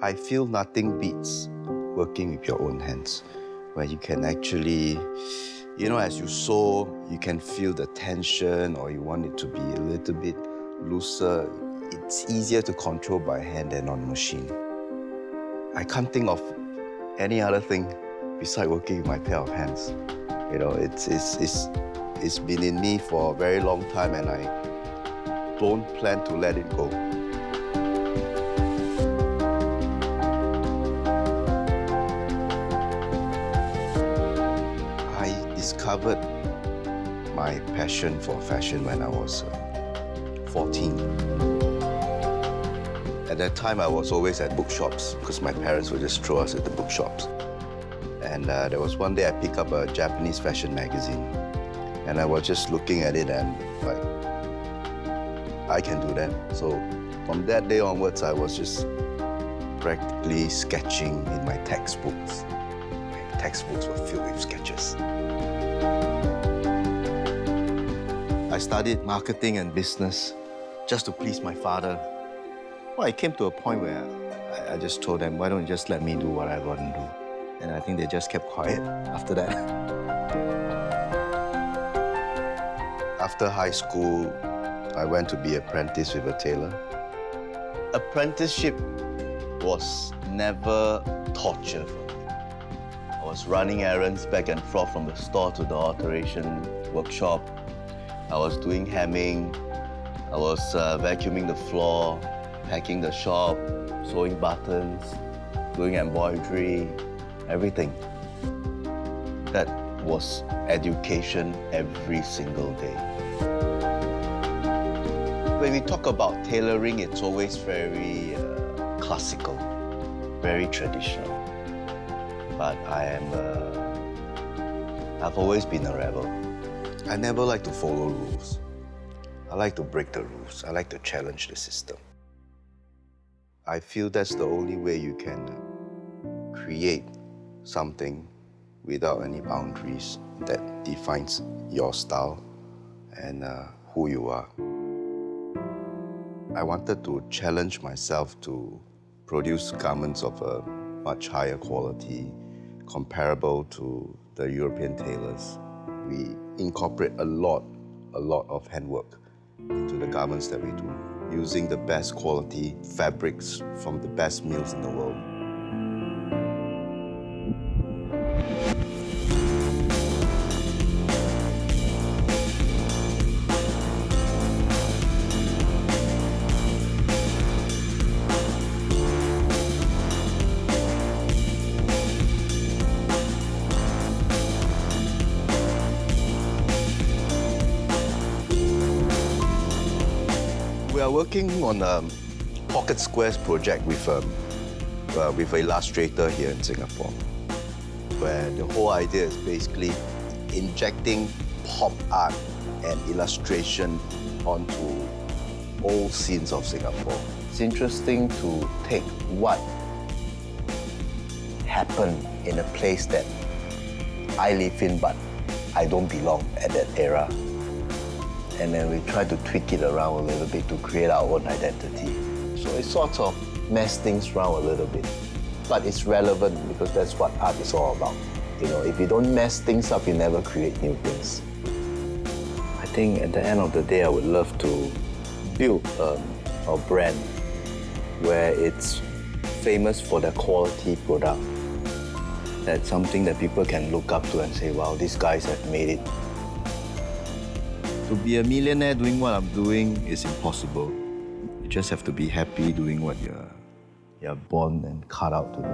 I feel nothing beats working with your own hands, where you can actually, as you sew, you can feel the tension, or you want it to be a little bit looser. It's easier to control by hand than on machine. I can't think of any other thing besides working with my pair of hands. It's been in me for a very long time, and I don't plan to let it go. I discovered my passion for fashion when I was 14. At that time, I was always at bookshops because my parents would just throw us at the bookshops. And there was one day I picked up a Japanese fashion magazine, and I was just looking at it and like, I can do that. So from that day onwards, I was just practically sketching in my textbooks. My textbooks were filled with sketches. I studied marketing and business just to please my father. Well, it came to a point where I just told them, why don't you just let me do what I want to do? And I think they just kept quiet after that. After high school, I went to be apprentice with a tailor. Apprenticeship was never torture for me. I was running errands back and forth from the store to the alteration workshop. I was doing hemming. I was vacuuming the floor, packing the shop, sewing buttons, doing embroidery, everything. That was education every single day. When we talk about tailoring, it's always very classical, very traditional. But I've always been a rebel. I never like to follow rules. I like to break the rules. I like to challenge the system. I feel that's the only way you can create something without any boundaries that defines your style and who you are. I wanted to challenge myself to produce garments of a much higher quality, comparable to the European tailors. We incorporate a lot of handwork into the garments that we do, using the best quality fabrics from the best mills in the world. We are working on a pocket squares project with an illustrator here in Singapore, where the whole idea is basically injecting pop art and illustration onto all scenes of Singapore. It's interesting to take what happened in a place that I live in, but I don't belong at that era. And then we try to tweak it around a little bit to create our own identity. So it sort of mess things around a little bit. But it's relevant because that's what art is all about. If you don't mess things up, you never create new things. I think at the end of the day, I would love to build a brand where it's famous for their quality product. That's something that people can look up to and say, wow, these guys have made it. To be a millionaire doing what I'm doing is impossible. You just have to be happy doing what you're born and cut out to do.